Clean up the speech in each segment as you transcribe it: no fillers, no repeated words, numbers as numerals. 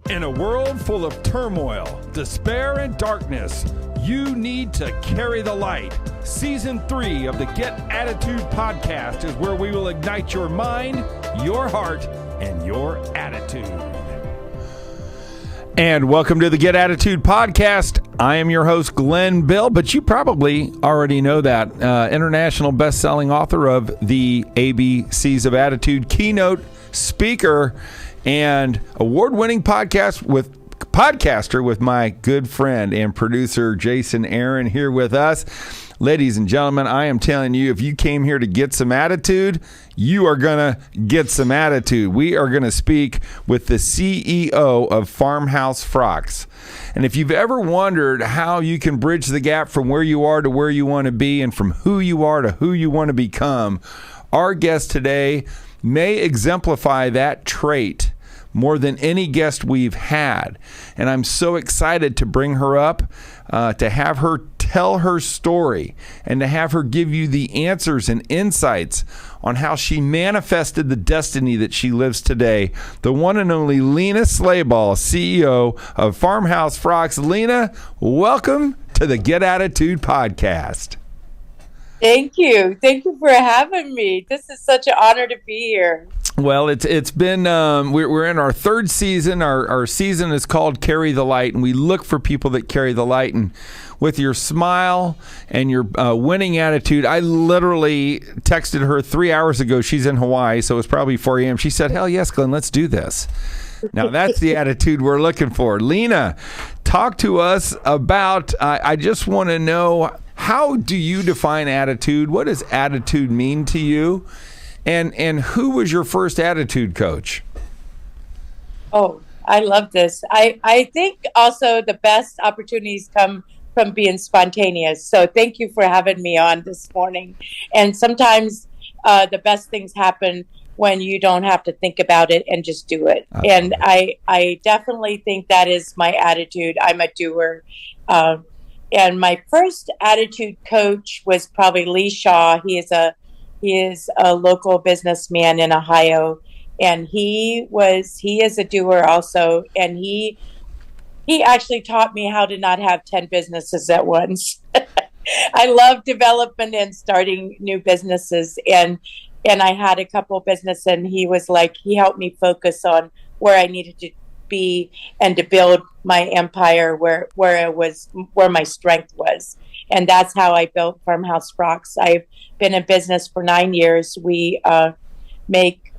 In a world full of turmoil, despair, and darkness, you need to carry the light. Season 3 of the Get Attitude podcast is where we will ignite your mind, your heart, and your attitude. And welcome to the Get Attitude podcast. I am your host, glennbill, but you probably already know that. International best-selling author of the ABCs of Attitude, Keynote speaker, and award-winning podcaster with my good friend and producer Jason Aaron here with us. Ladies and gentlemen, I am telling you, if you came here to get some attitude, you are going to get some attitude. We are going to speak with the CEO of Farmhouse Frocks. And if you've ever wondered how you can bridge the gap from where you are to where you want to be and from who you are to who you want to become, our guest today may exemplify that trait more than any guest we've had. And I'm so excited to bring her up, to have her tell her story, and to have her give you the answers and insights on how she manifested the destiny that she lives today. The one and only Lena Schlabach, CEO of Farmhouse Frocks. Lena, welcome to the Get Attitude podcast. Thank you. Thank you for having me. This is such an honor to be here. Well, it's been, we're in our third season. Our season is called Carry the Light, and we look for people that carry the light. And with your smile and your winning attitude, I literally texted her 3 hours ago. She's in Hawaii, so it was probably 4 a.m. She said, hell yes, Glenn, let's do this. Now, that's the attitude we're looking for. Lena, talk to us about, I just want to know, how do you define attitude? What does attitude mean to you? And who was your first attitude coach? Oh, I love this. I think also the best opportunities come from being spontaneous. So thank you for having me on this morning. And sometimes the best things happen when you don't have to think about it and just do it. And I definitely think that is my attitude. I'm a doer. And my first attitude coach was probably Lee Shaw. He is a local businessman in Ohio, and he is a doer also. And he actually taught me how to not have 10 businesses at once. I love development and starting new businesses. And I had a couple businesses, and he helped me focus on where I needed to be and to build my empire where my strength was. And that's how I built Farmhouse Frocks. I've been in business for 9 years. We make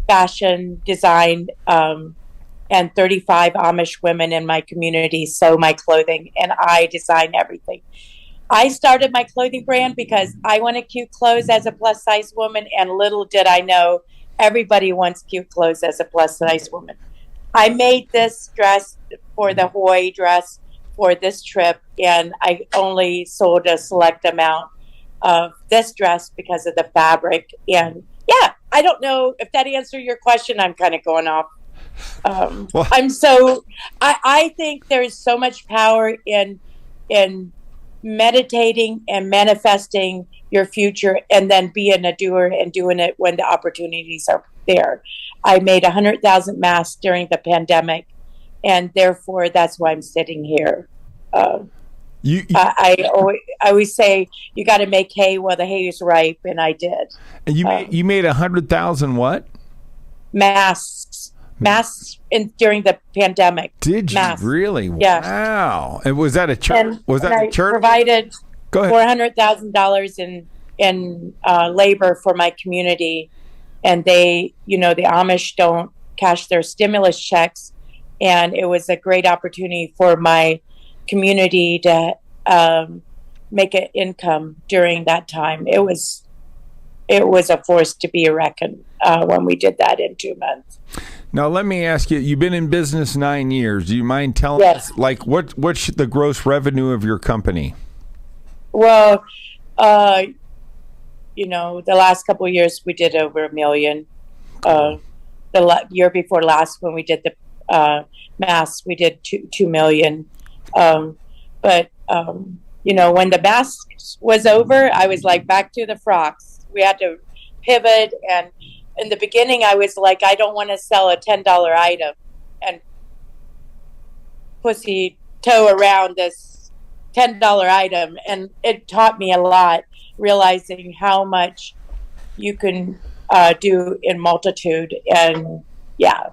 fashion design, and 35 Amish women in my community sew my clothing, and I design everything. I started my clothing brand because I wanted cute clothes as a plus size woman, and little did I know everybody wants cute clothes as a plus size woman. I made this dress for the Hawaii dress for this trip, and I only sold a select amount of this dress because of the fabric. And yeah, I don't know if that answered your question. I'm kind of going off. I think there's so much power in meditating and manifesting your future, and then being a doer and doing it when the opportunities are there. I made 100,000 masks during the pandemic, and therefore that's why I'm sitting here. I always say you got to make hay while the hay is ripe, and I did. And you made 100,000 what? Masks during the pandemic. Did you really? Yeah. Wow. And was that a church? I provided $400,000 in labor for my community, and they, the Amish don't cash their stimulus checks, and it was a great opportunity for my community to make an income during that time. It was a force to be reckoned when we did that in 2 months. Now, let me ask you, you've been in business 9 years. Do you mind telling us, what's the gross revenue of your company? Well, the last couple of years we did over $1 million. The year before last, when we did the masks, we did $2 million. But when the masks was over, I was like, back to the frocks. We had to pivot, and in the beginning, I was like, I don't want to sell a $10 item. and pussy toe around this $10 item. And it taught me a lot, realizing how much you can do in multitude. And yeah,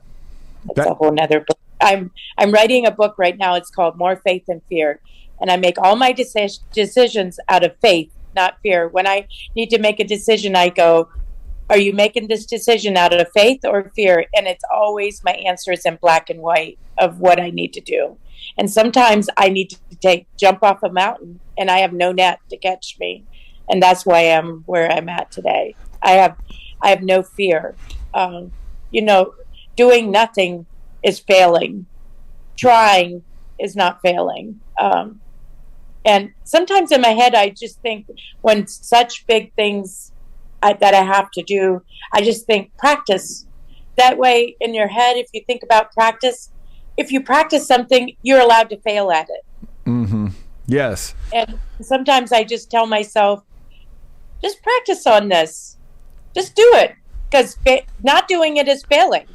it's a whole nother book. I'm writing a book right now. It's called More Faith and Fear. And I make all my decisions out of faith, not fear. When I need to make a decision, I go, are you making this decision out of faith or fear? And it's always my answer is in black and white of what I need to do. And sometimes I need to jump off a mountain and I have no net to catch me. And that's why I'm where I'm at today. I have no fear. Doing nothing is failing. Trying is not failing. And sometimes in my head, I just think when such big things that I have to do, I just think practice. That way in your head, if you think about practice, if you practice something, you're allowed to fail at it. Mm-hmm. Yes. And sometimes I just tell myself, just practice on this. Just do it. Because not doing it is failing.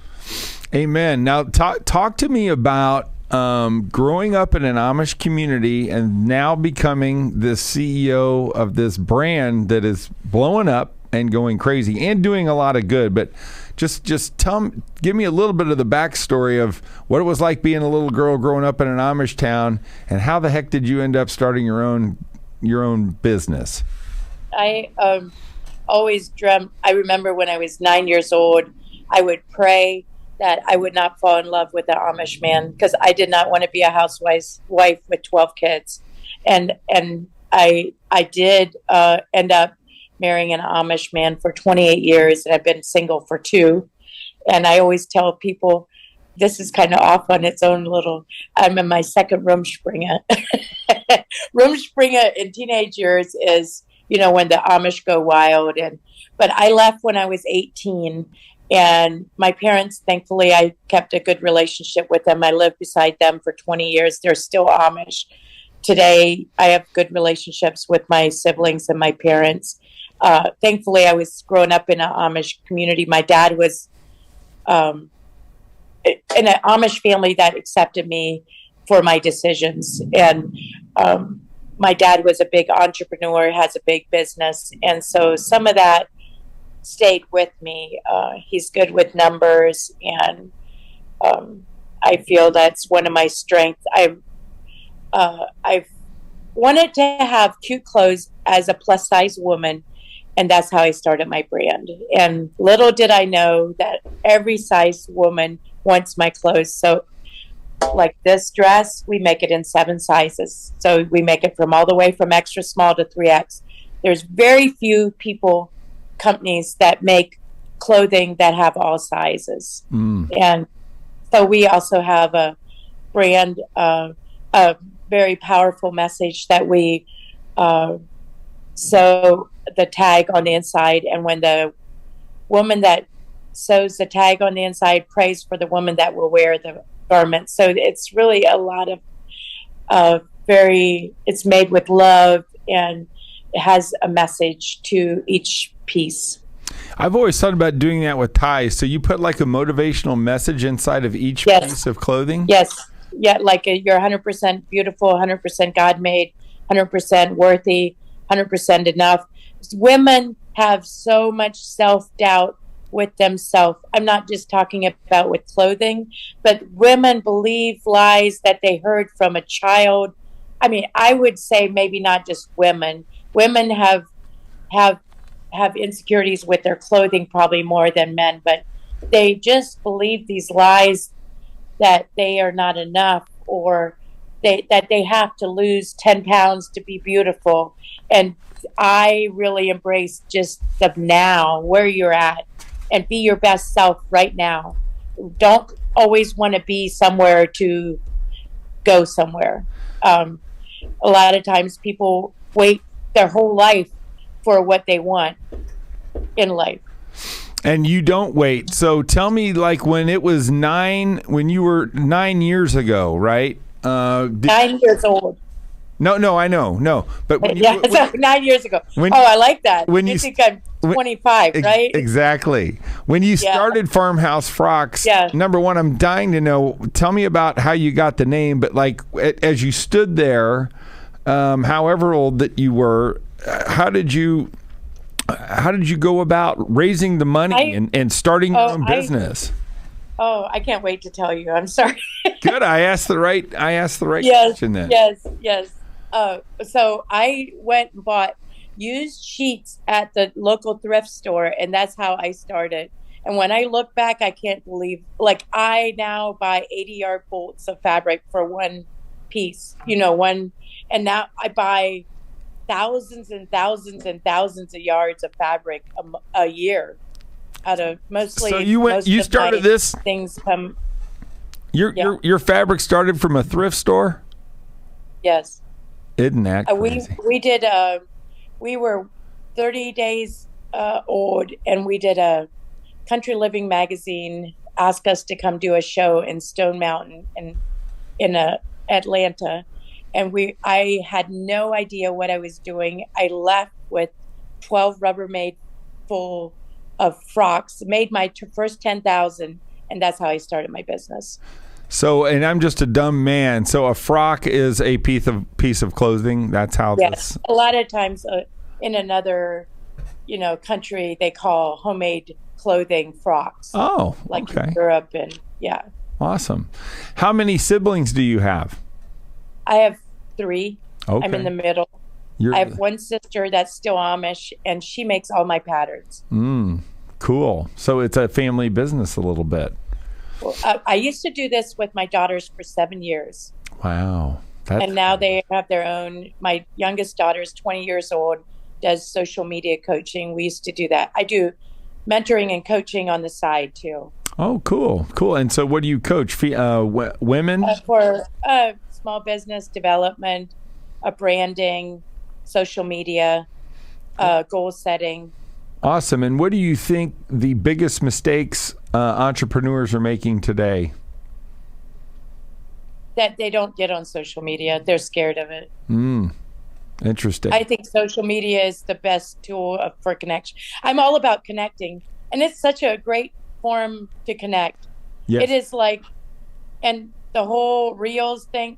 Amen. Now, talk to me about growing up in an Amish community and now becoming the CEO of this brand that is blowing up and going crazy and doing a lot of good. But just give me a little bit of the backstory of what it was like being a little girl growing up in an Amish town, and how the heck did you end up starting your own business? I always dreamt. I remember when I was 9 years old, I would pray that I would not fall in love with an Amish man, because I did not want to be a housewife with 12 kids. And I did end up marrying an Amish man for 28 years, and I've been single for 2. And I always tell people, this is kind of off on its own little, I'm in my second Rumspringa. Rumspringa in teenage years is, when the Amish go wild. But I left when I was 18. And my parents, thankfully, I kept a good relationship with them. I lived beside them for 20 years. They're still Amish. Today, I have good relationships with my siblings and my parents. Thankfully, I was growing up in an Amish community. My dad was in an Amish family that accepted me for my decisions. And my dad was a big entrepreneur, has a big business. And so some of that stayed with me. He's good with numbers, and I feel that's one of my strengths. I've wanted to have cute clothes as a plus size woman, and that's how I started my brand. And little did I know that every size woman wants my clothes. So like this dress, we make it in 7 sizes. So we make it from all the way from extra small to 3X. There's very few companies that make clothing that have all sizes. And so we also have a brand, a very powerful message that we sew the tag on the inside, and when the woman that sews the tag on the inside prays for the woman that will wear the garment. So it's really a lot of it's made with love, and it has a message to each piece. I've always thought about doing that with ties. So you put like a motivational message inside of each piece of clothing? Yes. Yeah, like you're 100% beautiful, 100% God-made, 100% worthy, 100% enough. Women have so much self-doubt with themselves. I'm not just talking about with clothing, but women believe lies that they heard from a child. I mean, I would say maybe not just women. Women have insecurities with their clothing probably more than men, but they just believe these lies that they are not enough, or that they have to lose 10 pounds to be beautiful. And I really embrace just the now, where you're at, and be your best self right now. Don't always want to be somewhere to go somewhere. A lot of times people wait their whole life for what they want in life. And you don't wait. So tell me, like when you were 9 years ago, right? 9 years old. No, I know. No. But so 9 years ago. I like that. When you think I'm 25, right? Exactly. When you started Farmhouse Frocks, number one, I'm dying to know, tell me about how you got the name, but like as you stood there, however old that you were, how did you go about raising the money and starting your own business? I can't wait to tell you. I'm sorry. Good. I asked the right question then. Yes. So I went and bought used sheets at the local thrift store, and that's how I started. And when I look back, I can't believe, like, I now buy 80-yard bolts of fabric for one piece, and now I buy thousands and thousands and thousands of yards of fabric a year out of mostly. So you started this things come. Your fabric started from a thrift store? Yes. Isn't that crazy? We did we were 30 days old, and we did a Country Living magazine asked us to come do a show in Stone Mountain in Atlanta, and I had no idea what I was doing. I left with 12 Rubbermaid full of frocks, made my first 10,000, and that's how I started my business. So, and I'm just a dumb man. So a frock is a piece of clothing. That's how this. A lot of times in another, country, they call homemade clothing frocks. Oh, like okay. In Europe Awesome. How many siblings do you have? I have 3. Okay. I'm in the middle. I have one sister that's still Amish, and she makes all my patterns. Cool. So it's a family business a little bit. Well, I used to do this with my daughters for 7 years. Wow. And now they have their own. My youngest daughter is 20 years old, does social media coaching. We used to do that. I do mentoring and coaching on the side too. Oh, cool. And so what do you coach? Women? For small business development, branding, social media, goal setting. Awesome. And what do you think the biggest mistakes entrepreneurs are making today? That they don't get on social media. They're scared of it. Interesting. I think social media is the best tool for connection. I'm all about connecting, and it's such a great form to connect. Yes. It is like, and the whole Reels thing,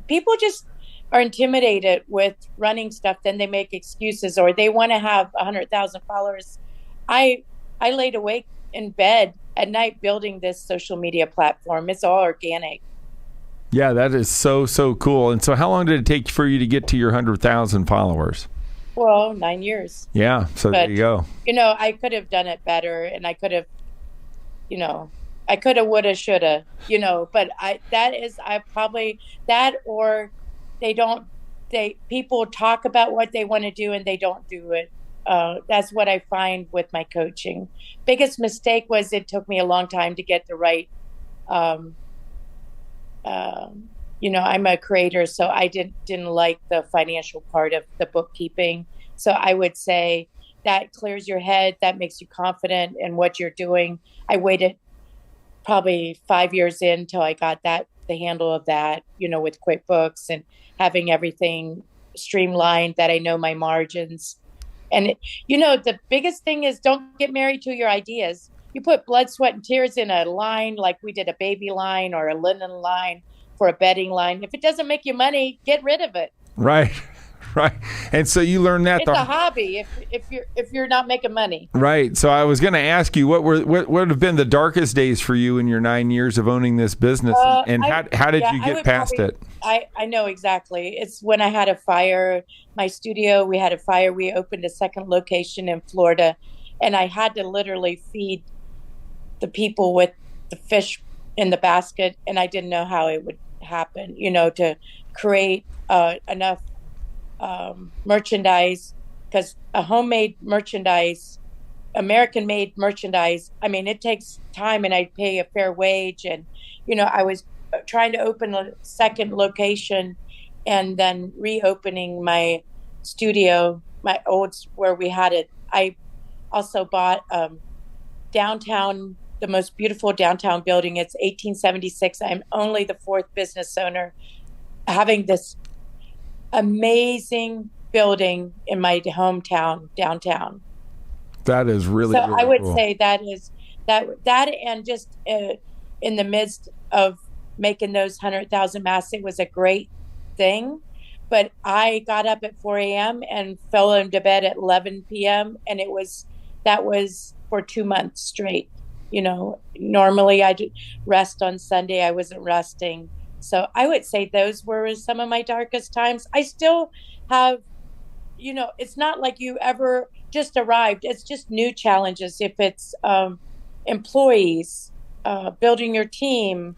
people just are intimidated with running stuff. Then they make excuses, or they want to have 100,000 followers. I laid awake in bed at night building this social media platform. It's all organic. Yeah, that is so cool. And so how long did it take for you to get to your 100,000 followers? Well, 9 years. Yeah, there you go. I could have done it better, and I could have, I could have, woulda, shoulda, but people talk about what they want to do and they don't do it. That's what I find with my coaching. Biggest mistake was it took me a long time to get the right, I'm a creator, so I didn't like the financial part of the bookkeeping. So I would say that clears your head. That makes you confident in what you're doing. I waited probably 5 years in until I got the handle of that, with QuickBooks and having everything streamlined, that I know my margins. And, the biggest thing is don't get married to your ideas. You put blood, sweat, and tears in a line, like we did a baby line or a linen line for a bedding line. If it doesn't make you money, get rid of it. Right. And so you learned that it's a hobby if you're not making money. Right. So I was going to ask you, what would have been the darkest days for you in your 9 years of owning this business, and how did you get past it? I know exactly. It's when I had a fire. My studio, we had a fire. We opened a second location in Florida, and I had to literally feed the people with the fish in the basket, and I didn't know how it would happen, to create enough merchandise, because a homemade merchandise, American made merchandise, it takes time, and I pay a fair wage. And, I was trying to open a second location and then reopening my studio, my old, where we had it. I also bought downtown, the most beautiful downtown building. It's 1876. I'm only the 4th business owner. Having this amazing building in my hometown, downtown. That is really, So really I would cool. say that is that and just in the midst of making those 100,000 masks, it was a great thing. But I got up at 4 a.m. and fell into bed at 11 p.m. and that was for 2 months straight. Normally I'd rest on Sunday. I wasn't resting. So I would say those were some of my darkest times. I still have, it's not like you ever just arrived. It's just new challenges. If it's employees, building your team,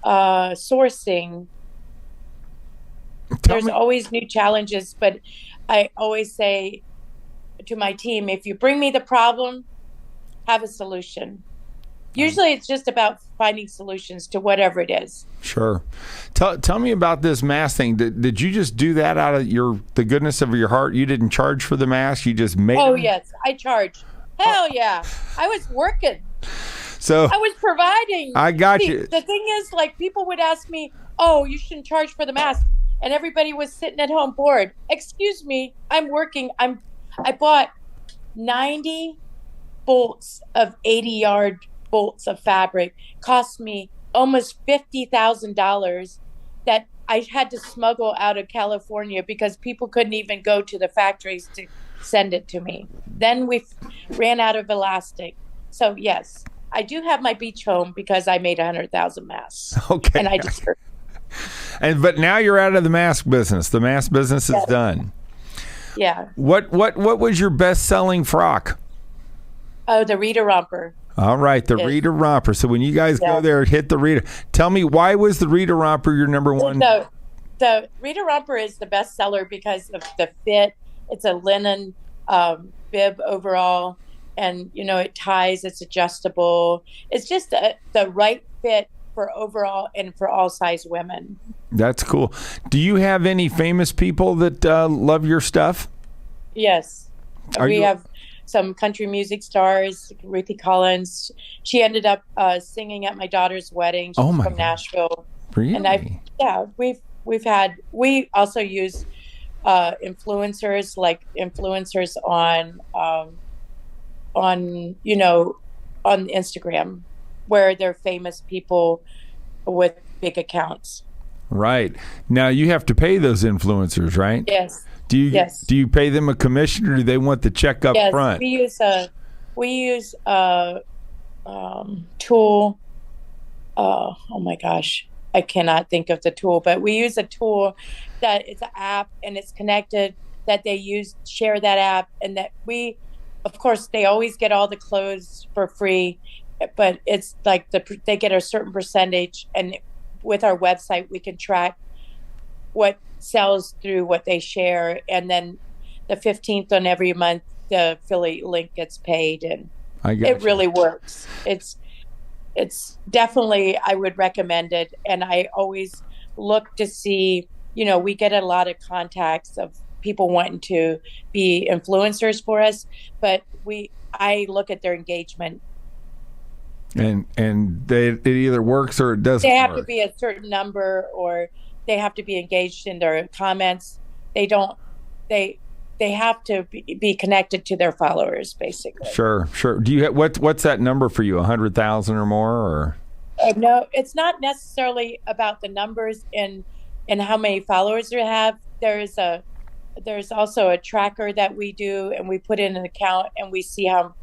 sourcing, there's always new challenges. But I always say to my team, if you bring me the problem, have a solution. Usually it's just about finding solutions to whatever it is. Sure. Tell me about this mask thing. Did you just do that out of the goodness of your heart? You didn't charge for the mask? You just made them? Yes, I charge. Hell yeah. I was working. So I was providing. I got you. The thing is, like, people would ask me, oh, you shouldn't charge for the mask. And everybody was sitting at home bored. Excuse me, I'm working. I bought 90 bolts of 80-yard bolts of fabric. Cost me almost $50,000 that I had to smuggle out of California because people couldn't even go to the factories to send it to me. Then we ran out of elastic. So yes, I do have my beach home because I made 100,000 masks. Okay. And I just but now you're out of the mask business. The mask business is done. Yeah. What was your best-selling frock? Oh, the Rita Romper. All right, the Rita Romper. So when you guys go there, hit the Rita. Tell me, why was the Rita Romper your number one? The Rita Romper is the best seller because of the fit. It's a linen bib overall, and it ties. It's adjustable. It's just the right fit for overall and for all size women. That's cool. Do you have any famous people that love your stuff? Yes, we have some country music stars. Ruthie Collins. She ended up singing at my daughter's wedding. She's from Nashville. Really? And we also use influencers, like influencers on Instagram, where they're famous people with big accounts. Right. Now you have to pay those influencers, right? Yes. Do you pay them a commission, or do they want the check up front? We use a tool. Oh my gosh, I cannot think of the tool, but we use a tool that it's an app and it's connected, that they share that app, and that of course they always get all the clothes for free, but it's like they get a certain percentage, and with our website we can track what sells through what they share, and then the 15th on every month the affiliate link gets paid, and it really works. It's definitely, I would recommend it, and I always look to see, we get a lot of contacts of people wanting to be influencers for us, but I look at their engagement. And it either works or it doesn't. They have to be a certain number, or they have to be engaged in their comments. They have to be connected to their followers, basically. Sure. Do you what's that number for you? 100,000 or more, or? No, it's not necessarily about the numbers and how many followers you have. There's also a tracker that we do, and we put in an account and we see how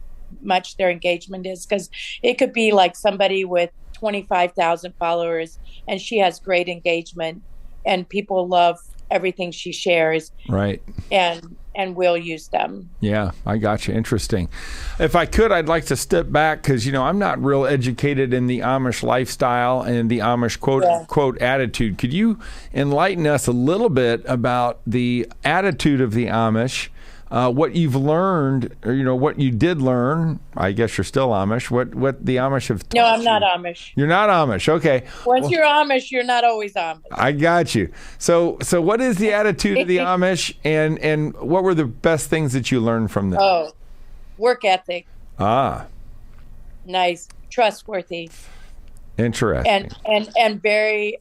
much their engagement is, because it could be like somebody with 25,000 followers and she has great engagement and people love everything she shares, right, and we'll use them. Yeah, I got you. Interesting. If I could, I'd like to step back, because I'm not real educated in the Amish lifestyle and the Amish quote attitude. Could you enlighten us a little bit about the attitude of the Amish? What you've learned, or what you did learn. I guess you're still Amish. What the Amish have taught you? No, I'm not Amish. You're not Amish. Okay. Once you're Amish, you're not always Amish. I got you. So what is the attitude of the Amish, and what were the best things that you learned from them? Oh, work ethic. Nice, trustworthy. Interesting. And very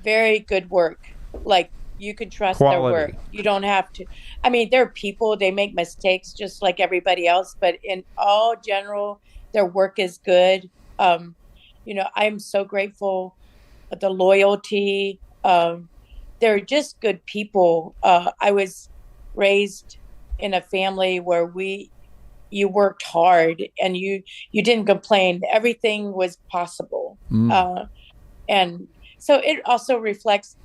very good work. Like you can trust Quality. their work. You don't have to. I mean, they're people, they make mistakes just like everybody else, but in all general, their work is good. I'm so grateful for the loyalty. They're just good people. I was raised in a family where you worked hard and you didn't complain. Everything was possible. And so it also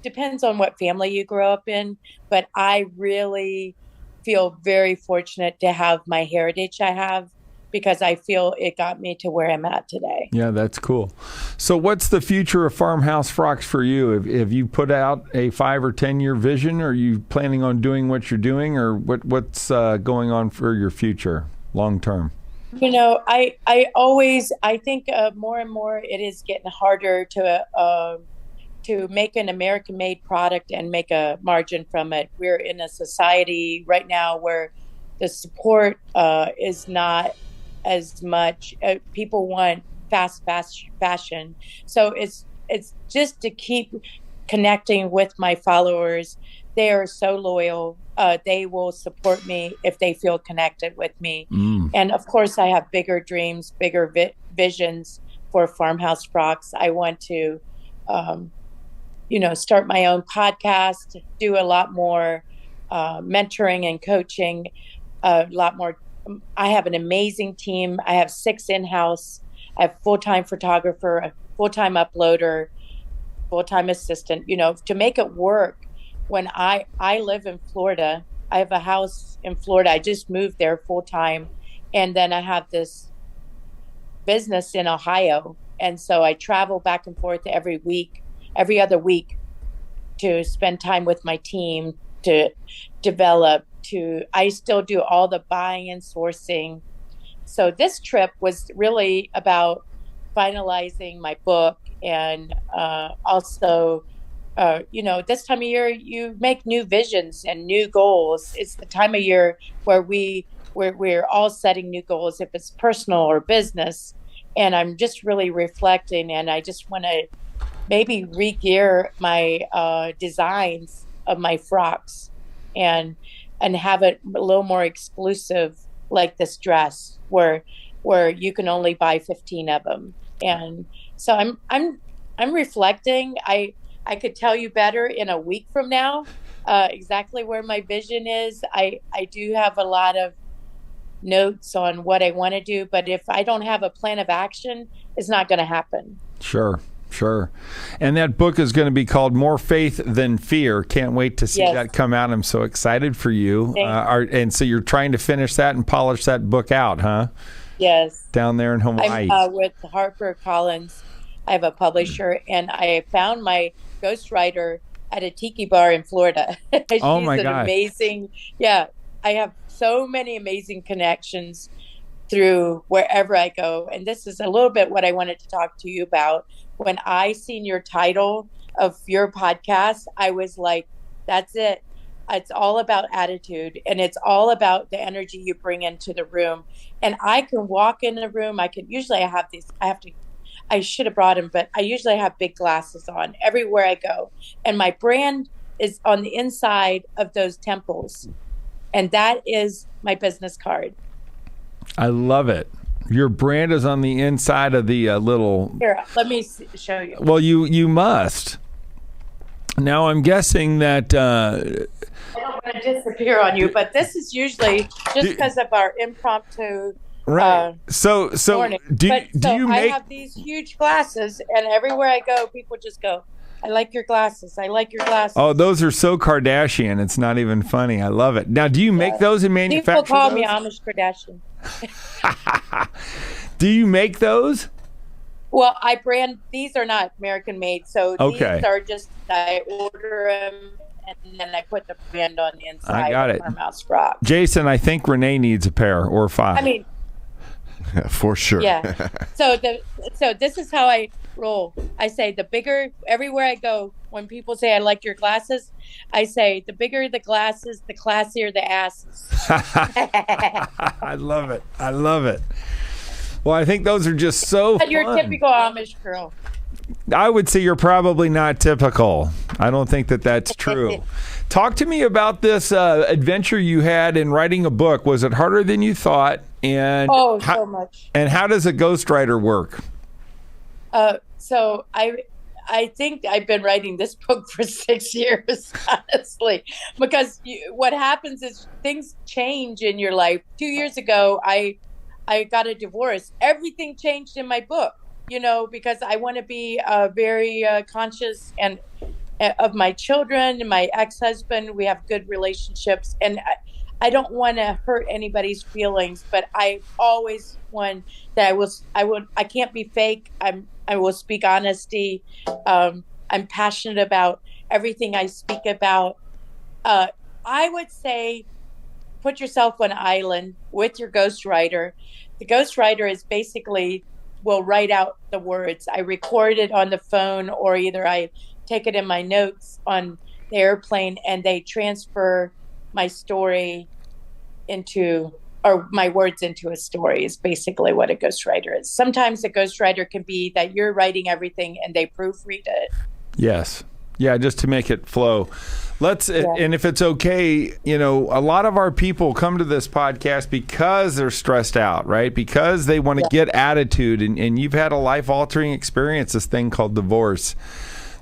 depends on what family you grow up in, but I really feel very fortunate to have my heritage I have, because I feel it got me to where I'm at today. Yeah, that's cool. So what's the future of Farmhouse Frocks for you? Have you put out a 5 or 10 year vision? Are you planning on doing what you're doing, or what's going on for your future long term? I think more and more it is getting harder to make an American-made product and make a margin from it. We're in a society right now where the support is not as much. People want fast fashion. So it's just to keep connecting with my followers. They are so loyal. They will support me if they feel connected with me. And of course, I have bigger dreams, bigger visions for Farmhouse Frocks. I want to, start my own podcast, do a lot more mentoring and coaching, a lot more. I have an amazing team. I have 6 in-house. I have full-time photographer, a full-time uploader, full-time assistant, to make it work. When I live in Florida, I have a house in Florida. I just moved there full-time. And then I have this business in Ohio. And so I travel back and forth every other week to spend time with my team, to develop, I still do all the buying and sourcing. So this trip was really about finalizing my book, and also, this time of year you make new visions and new goals. It's the time of year where we're all setting new goals, if it's personal or business. And I'm just really reflecting, and I just want to maybe re-gear my designs of my frocks and have it a little more exclusive, like this dress where you can only buy 15 of them. And so I'm reflecting. I could tell you better in a week from now exactly where my vision is. I do have a lot of notes on what I want to do, but if I don't have a plan of action, it's not going to happen. Sure. And that book is going to be called More Faith Than Fear. Can't wait to see that come out. I'm so excited for you. And so you're trying to finish that and polish that book out, huh? Yes. Down there in Hawaii. I'm with HarperCollins. I have a publisher, and I found my ghostwriter at a tiki bar in Florida. Oh my God. Amazing. Yeah. I have so many amazing connections through wherever I go. And this is a little bit what I wanted to talk to you about. When I seen your title of your podcast, I was like, that's it. It's all about attitude, and it's all about the energy you bring into the room. And I can walk in the room. I should have brought them, but I usually have big glasses on everywhere I go. And my brand is on the inside of those temples. And that is my business card. I love it. Your brand is on the inside of the little... Here, let me show you. Well, you must. Now, I'm guessing that... I don't want to disappear on you, but this is usually just because of our impromptu... Right. So do you make... I have these huge glasses, and everywhere I go, people just go, I like your glasses. I like your glasses. Oh, those are so Kardashian. It's not even funny. I love it. Now, do you make those and manufacture People call those? me Amish Kardashian. Do you make those? Well, these are not American made. So these are just, I order them and then I put the brand on the inside. I got it. Farmhouse Frocks. Jason, I think Renee needs a pair or 5. I mean, for sure. Yeah. So this is how I roll. I say the bigger, everywhere I go, when people say I like your glasses, I say the bigger the glasses, the classier the asses. I love it. Well, I think those are just so fun. You're a typical Amish girl. I would say you're probably not typical. I don't think that that's true. Talk to me about this adventure you had in writing a book. Was it harder than you thought? And so much. And how does a ghostwriter work? So I think I've been writing this book for 6 years, honestly, because what happens is things change in your life. 2 years ago, I got a divorce. Everything changed in my book, because I want to be very conscious and of my children and my ex-husband. We have good relationships, and I don't want to hurt anybody's feelings, but I always want that I can't be fake. I will speak honesty. I'm passionate about everything I speak about. I would say put yourself on an island with your ghostwriter. The ghostwriter is basically will write out the words. I record it on the phone, or either I take it in my notes on the airplane, and they transfer my story or my words into a story is basically what a ghostwriter is. Sometimes a ghostwriter can be that you're writing everything and they proofread it. Yes. Yeah, just to make it flow. And if it's okay, a lot of our people come to this podcast because they're stressed out, right? Because they want to get attitude, and you've had a life-altering experience, this thing called divorce.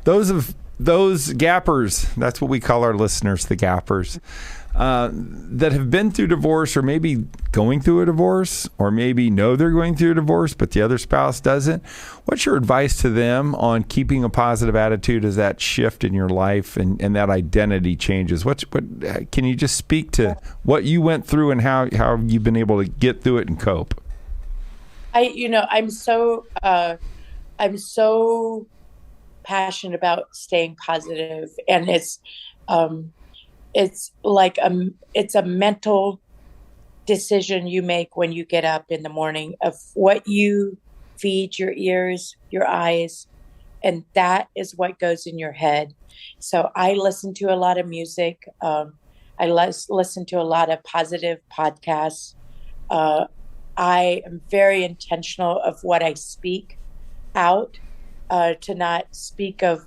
Those gappers, that's what we call our listeners, the gappers, that have been through divorce, or maybe going through a divorce, or maybe know they're going through a divorce, but the other spouse doesn't. What's your advice to them on keeping a positive attitude as that shift in your life and that identity changes? What can you just speak to what you went through and how you've been able to get through it and cope? I'm so passionate about staying positive, and it's like it's a mental decision you make when you get up in the morning of what you feed your ears, your eyes, and that is what goes in your head. So I listen to a lot of music. I listen to a lot of positive podcasts. I am very intentional of what I speak out, to not speak of,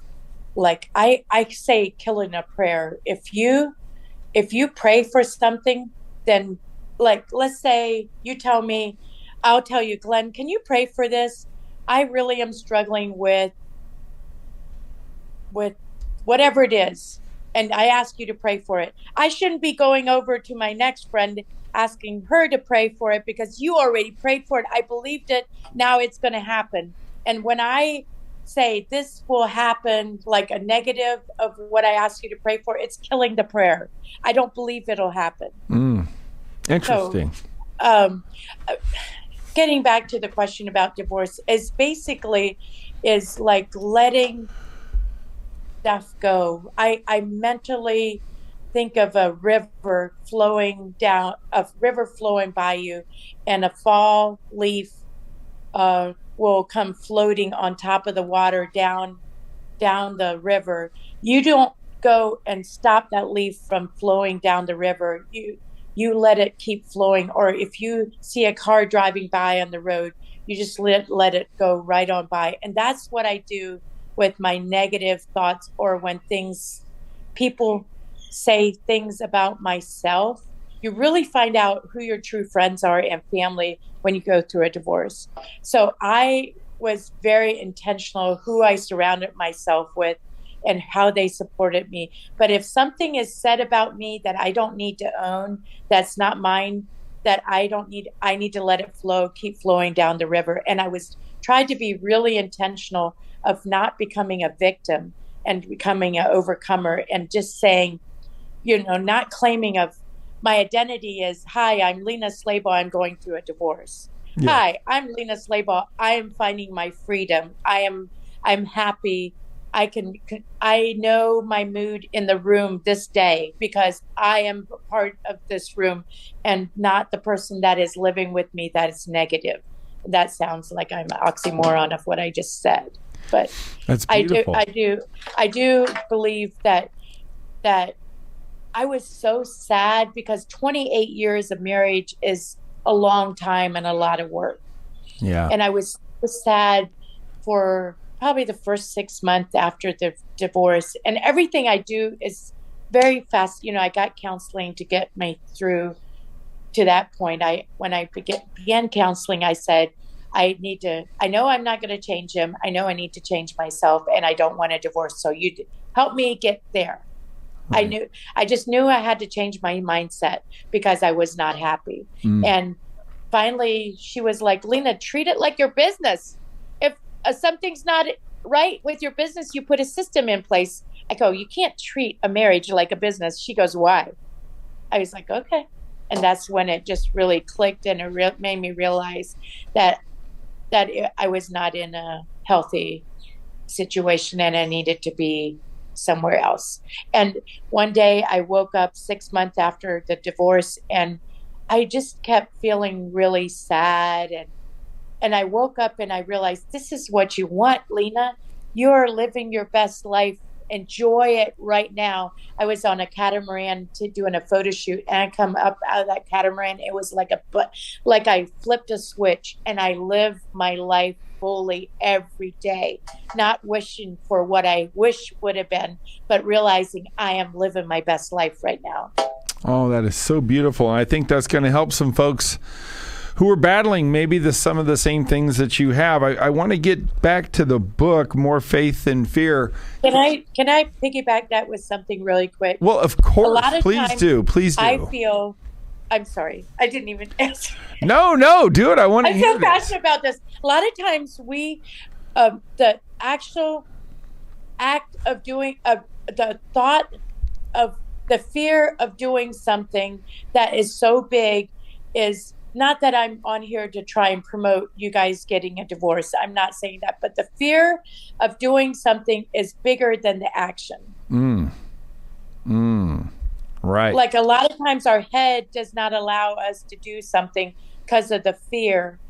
like I say, killing a prayer. If you pray for something, then, like, let's say you tell me, I'll tell you, Glenn, can you pray for this? I really am struggling with whatever it is, and I ask you to pray for it. I shouldn't be going over to my next friend asking her to pray for it, because you already prayed for it. I believed it. Now it's going to happen. And when I say this will happen, like a negative of what I ask you to pray for, it's killing the prayer. I don't believe it'll happen. Interesting. So, getting back to the question about divorce is like letting stuff go. I mentally think of a river flowing by you, and a fall leaf will come floating on top of the water down the river. You don't go and stop that leaf from flowing down the river. You let it keep flowing. Or if you see a car driving by on the road, you just let it go right on by. And that's what I do with my negative thoughts, or when people say things about myself. You really find out who your true friends are and family when you go through a divorce. So I was very intentional who I surrounded myself with and how they supported me. But if something is said about me that I don't need to own, that's not mine, that I need to let it flow, keep flowing down the river. And I tried to be really intentional of not becoming a victim and becoming an overcomer, and just saying, not claiming of my identity is, hi, I'm Lena Schlabach, I'm going through a divorce. Yeah. Hi, I'm Lena Schlabach, I am finding my freedom. I'm happy. I know my mood in the room this day because I am part of this room and not the person that is living with me that is negative. That sounds like I'm an oxymoron of what I just said. But that's beautiful. I do believe that I was so sad, because 28 years of marriage is a long time and a lot of work. Yeah. And I was so sad for probably the first 6 months after the divorce. And everything I do is very fast. I got counseling to get me through to that point. When I began counseling, I said, I know I'm not going to change him. I know I need to change myself, and I don't want a divorce. So you help me get there. Right. I just knew I had to change my mindset because I was not happy. And finally she was like, Lena, treat it like your business. If something's not right with your business, you put a system in place. I go, you can't treat a marriage like a business. She goes, why? I was like, okay. And that's when it just really clicked, and it made me realize that I was not in a healthy situation and I needed to be somewhere else. And one day I woke up 6 months after the divorce, and I just kept feeling really sad. And I woke up and I realized, this is what you want, Lena. You're living your best life. Enjoy it right now. I was on a catamaran doing a photo shoot, and I come up out of that catamaran. It was like I flipped a switch, and I live my life fully every day, not wishing for what I wish would have been, but realizing I am living my best life right now. Oh, that is so beautiful. I think that's going to help some folks who are battling maybe some of the same things that you have. I want to get back to the book, More Faith Than Fear. Can I piggyback that with something really quick? Well, of course. Please do. I'm sorry. I didn't even answer. No, do it. I want to hear I'm so passionate about this. A lot of times the actual act of doing, the thought of the fear of doing something that is so big is not that I'm on here to try and promote you guys getting a divorce. I'm not saying that, but the fear of doing something is bigger than the action. Right. Like a lot of times our head does not allow us to do something because of the fear.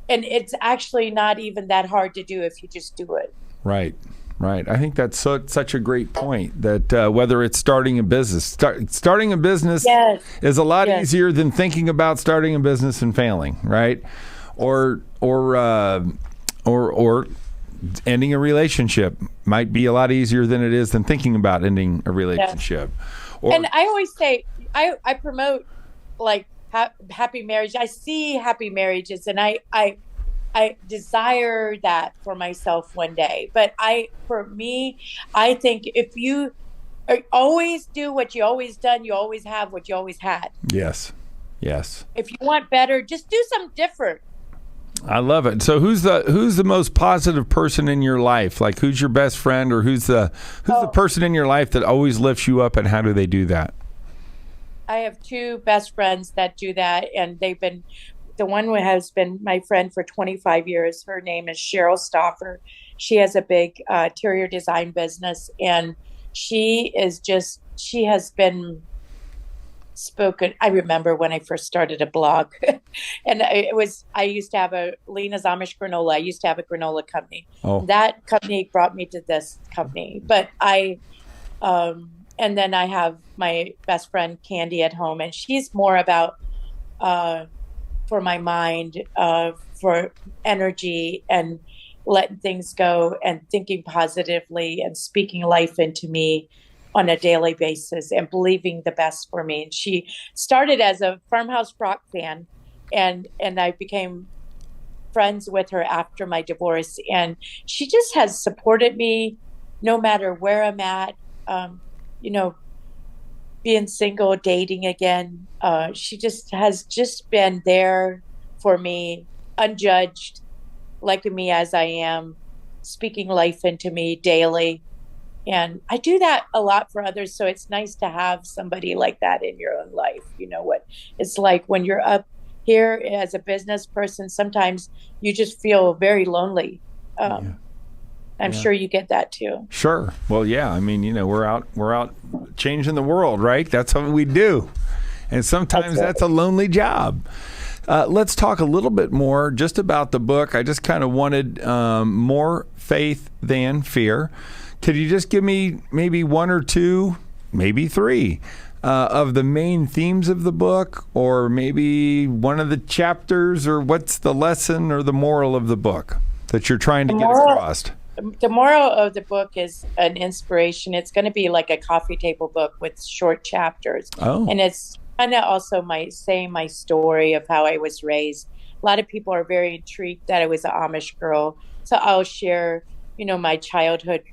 And it's actually not even that hard to do if you just do it. Right. I think that's such a great point, that whether it's starting a business, starting a business is a lot easier than thinking about starting a business and failing, right? Or ending a relationship might be a lot easier than it is than thinking about ending a relationship. And I always say, I promote like happy marriage. I see happy marriages, and I desire that for myself one day. But for me, I think if you always do what you always done, you always have what you always had. Yes. If you want better, just do something different. I love it. So who's the most positive person in your life? Like, who's your best friend, or who's the person in your life that always lifts you up, and how do they do that? I have two best friends that do that, and the one who has been my friend for 25 years. Her name is Cheryl Stauffer. She has a big interior design business, and she has been spoken. I remember when I first started a blog, and I used to have Lena's Amish granola. I used to have a granola company. Oh. That company brought me to this company. But and then I have my best friend Candy at home, and she's more about for my mind, for energy and letting things go and thinking positively and speaking life into me on a daily basis and believing the best for me. And she started as a Farmhouse Frocks fan, and I became friends with her after my divorce. And she just has supported me no matter where I'm at, being single, dating again. She has been there for me, unjudged, liking me as I am, speaking life into me daily. And I do that a lot for others. So it's nice to have somebody like that in your own life. You know what it's like when you're up here as a business person, sometimes you just feel very lonely. I'm sure you get that too. Sure. Well, yeah. I mean, we're out changing the world, right? That's what we do. And sometimes that's a lonely job. Let's talk a little bit more just about the book. I just kind of wanted More Faith Than Fear. Could you just give me maybe one or two, maybe three, of the main themes of the book, or maybe one of the chapters, or what's the lesson or the moral of the book that you're trying to get across? the moral of the book is an inspiration. It's going to be like a coffee table book with short chapters. Oh. And it's kind of also my story of how I was raised. A lot of people are very intrigued that I was an Amish girl. So I'll share, my childhood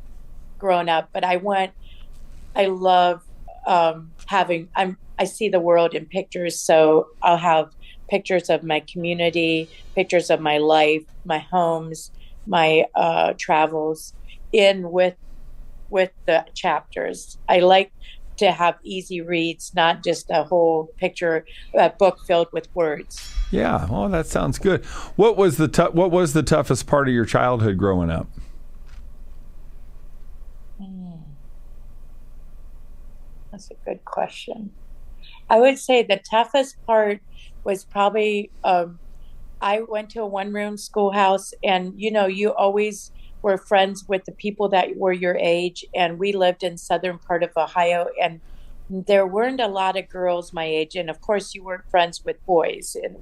growing up. But I love I see the world in pictures. So I'll have pictures of my community, pictures of my life, my homes, my travels in with the chapters. I like to have easy reads, not just a whole book filled with words. Yeah, well, that sounds good. What was the toughest part of your childhood growing up? That's a good question. I would say the toughest part was probably I went to a one-room schoolhouse, and you always were friends with the people that were your age, and we lived in southern part of Ohio, and there weren't a lot of girls my age, and of course you weren't friends with boys, and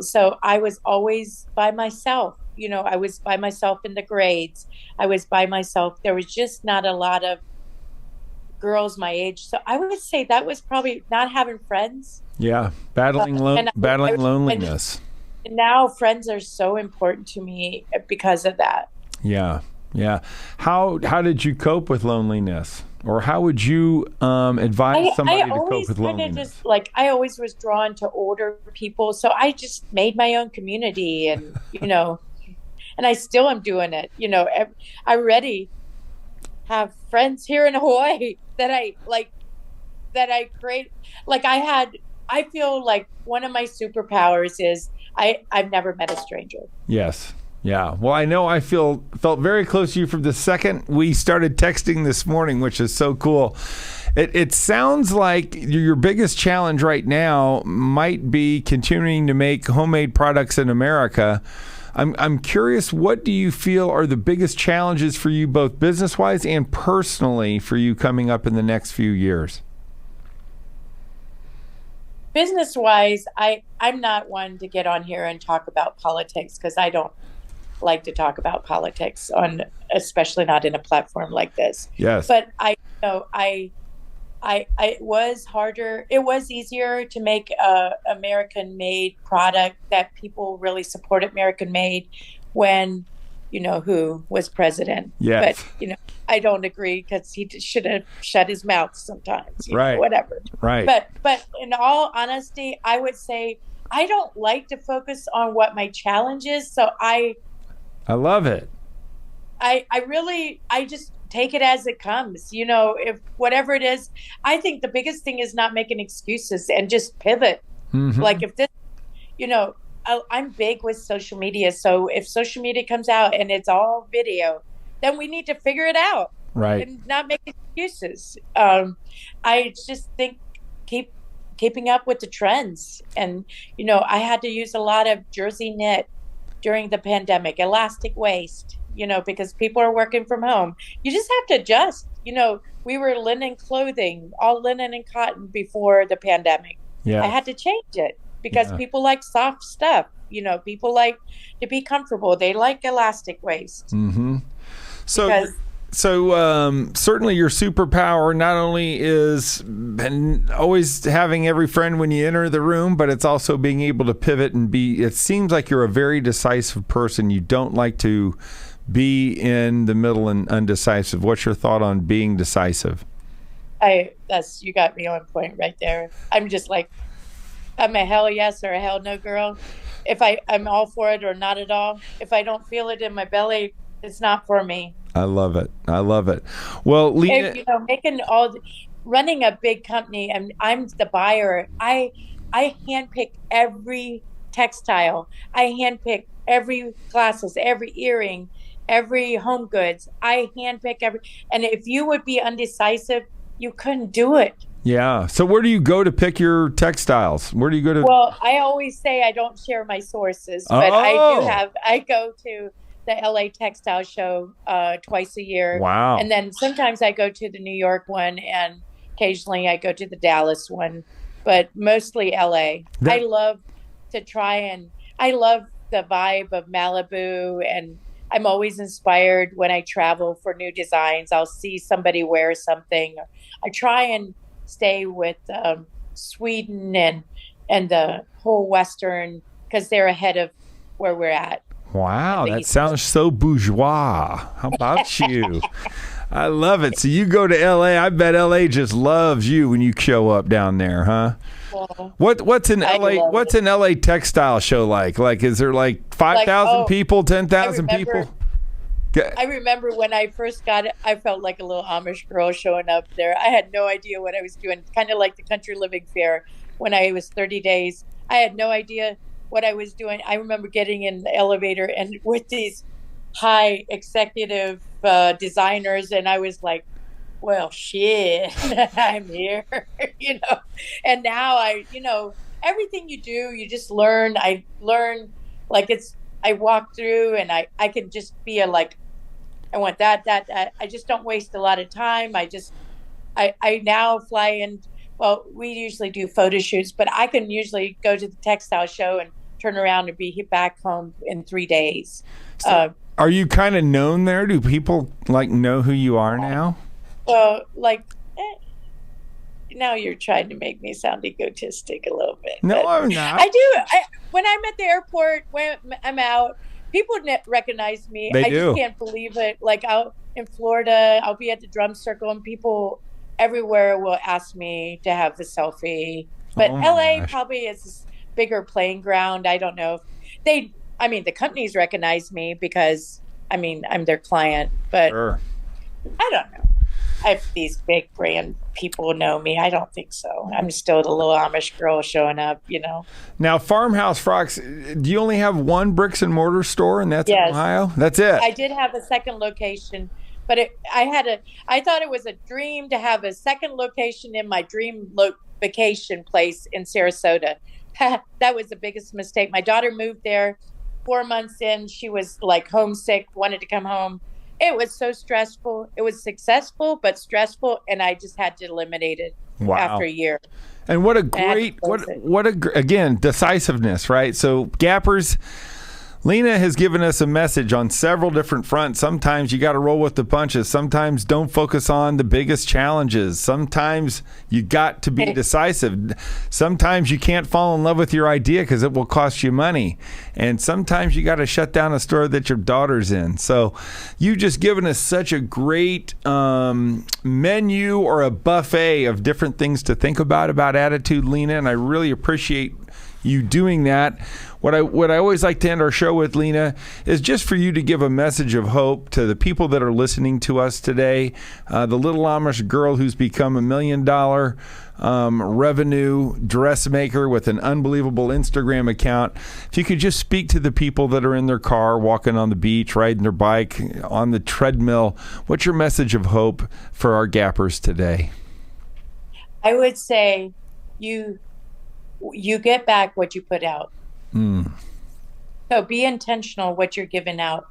so I was always by myself. I was by myself in the grades. I was by myself. There was just not a lot of girls my age. So I would say that was probably not having friends. Yeah, battling loneliness. And now friends are so important to me because of that. Yeah. How did you cope with loneliness? Or how would you advise somebody to cope with loneliness? I always was drawn to older people. So I just made my own community and, and I still am doing it. I already have friends here in Hawaii that I create. I feel like one of my superpowers is I've never met a stranger. Yes. Yeah. Well, I know I felt very close to you from the second we started texting this morning, which is so cool. It sounds like your biggest challenge right now might be continuing to make homemade products in America. I'm curious, what do you feel are the biggest challenges for you, both business-wise and personally, for you coming up in the next few years? Business-wise, I'm not one to get on here and talk about politics because I don't like to talk about politics especially not in a platform like this. Yes. But it was harder. It was easier to make a American-made product that people really support American-made when, who was president. Yes. But, I don't agree because he should have shut his mouth sometimes. Right. Whatever. Right. But in all honesty, I would say I don't like to focus on what my challenge is. So I love it. I just take it as it comes. If whatever it is, I think the biggest thing is not making excuses and just pivot. Mm-hmm. Like if this, I'm big with social media. So if social media comes out and it's all video, then we need to figure it out. Right. And not make excuses. I just think keeping up with the trends. And, I had to use a lot of jersey knit during the pandemic, elastic waist, because people are working from home. You just have to adjust. We were linen clothing, all linen and cotton before the pandemic. Yeah. I had to change it because people like soft stuff. People like to be comfortable. They like elastic waist. Mm-hmm. So certainly your superpower not only is always having every friend when you enter the room, but it's also being able to pivot and it seems like you're a very decisive person. You don't like to be in the middle and undecisive. What's your thought on being decisive? You got me on point right there. I'm just like, I'm a hell yes or a hell no girl. If I'm all for it or not at all. If I don't feel it in my belly, it's not for me. I love it. Well, Lena, running a big company, and I'm the buyer. I handpick every textile. I handpick every glasses, every earring, every home goods. I handpick every. And if you would be undecisive, you couldn't do it. Yeah. So where do you go to pick your textiles? Where do you go to? Well, I always say I don't share my sources, but I go to the LA Textile Show twice a year. Wow. And then sometimes I go to the New York one, and occasionally I go to the Dallas one, but mostly LA. I love to try I love the vibe of Malibu and I'm always inspired when I travel for new designs. I'll see somebody wear something. I try and stay with Sweden and the whole Western, because they're ahead of where we're at. Wow, that sounds so bourgeois. How about you? I love it. So you go to L.A. I bet L.A. just loves you when you show up down there, huh? Well, What's an L.A. What's an L.A. textile show like? Like, is there like 5,000 people, 10,000 people? I remember when I first got it, I felt like a little Amish girl showing up there. I had no idea what I was doing, kind of like the Country Living Fair when I was 30 days. I had no idea what I was doing. I remember getting in the elevator and with these high executive designers, and I was like, well, shit, I'm here, And now everything you do, you just learn. I learn, I walk through and I can just be I want that. I just don't waste a lot of time. I now fly in. Well, we usually do photo shoots, but I can usually go to the textile show and turn around and be back home in 3 days. So are you kind of known there? Do people know who you are now? Well, now you're trying to make me sound egotistic a little bit. No, I'm not. I do. When I'm at the airport, when I'm out, people recognize me. They I do. Just can't believe it. Out in Florida, I'll be at the drum circle and people everywhere will ask me to have the selfie. But LA probably is a bigger playing ground. I don't know if the companies recognize me because I'm their client, but sure. I don't know if these big brand people know me. I don't think so. I'm still the little Amish girl showing up, Now, Farmhouse Frocks, do you only have one bricks and mortar store, and that's in Ohio? That's it. I did have a second location, but I thought it was a dream to have a second location in my dream vacation place in Sarasota. That was the biggest mistake. My daughter moved there 4 months in. She was homesick, wanted to come home. It was so stressful. It was successful, but stressful, and I just had to eliminate it after a year. And what a great, again, decisiveness, right? So Gappers, Lena has given us a message on several different fronts. Sometimes you got to roll with the punches. Sometimes don't focus on the biggest challenges. Sometimes you got to be decisive. Sometimes you can't fall in love with your idea because it will cost you money. And sometimes you got to shut down a store that your daughter's in. So you've just given us such a great menu or a buffet of different things to think about attitude, Lena, and I really appreciate you doing that. What I always like to end our show with, Lena, is just for you to give a message of hope to the people that are listening to us today. The little Amish girl who's become $1 million revenue dressmaker with an unbelievable Instagram account. If you could just speak to the people that are in their car, walking on the beach, riding their bike, on the treadmill, what's your message of hope for our Gappers today? I would say you get back what you put out. So be intentional what you're giving out.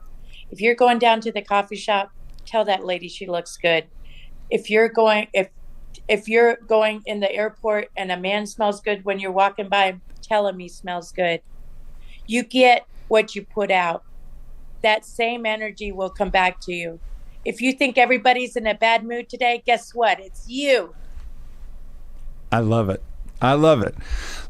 If you're going down to the coffee shop, tell that lady she looks good. If you're going in the airport and a man smells good when you're walking by, tell him he smells good. You get what you put out. That same energy will come back to you. If you think everybody's in a bad mood today, guess what? It's you. I love it. I love it.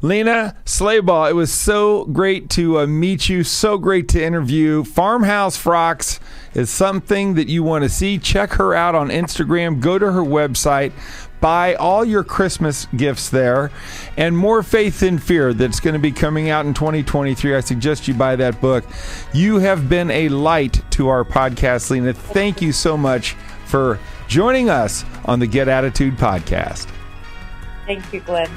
Lena Schlabach, it was so great to meet you, so great to interview. Farmhouse Frocks is something that you want to see. Check her out on Instagram. Go to her website. Buy all your Christmas gifts there. And More Faith Than Fear, that's going to be coming out in 2023. I suggest you buy that book. You have been a light to our podcast, Lena. Thank you so much for joining us on the Get Attitude podcast. Thank you, Glenn.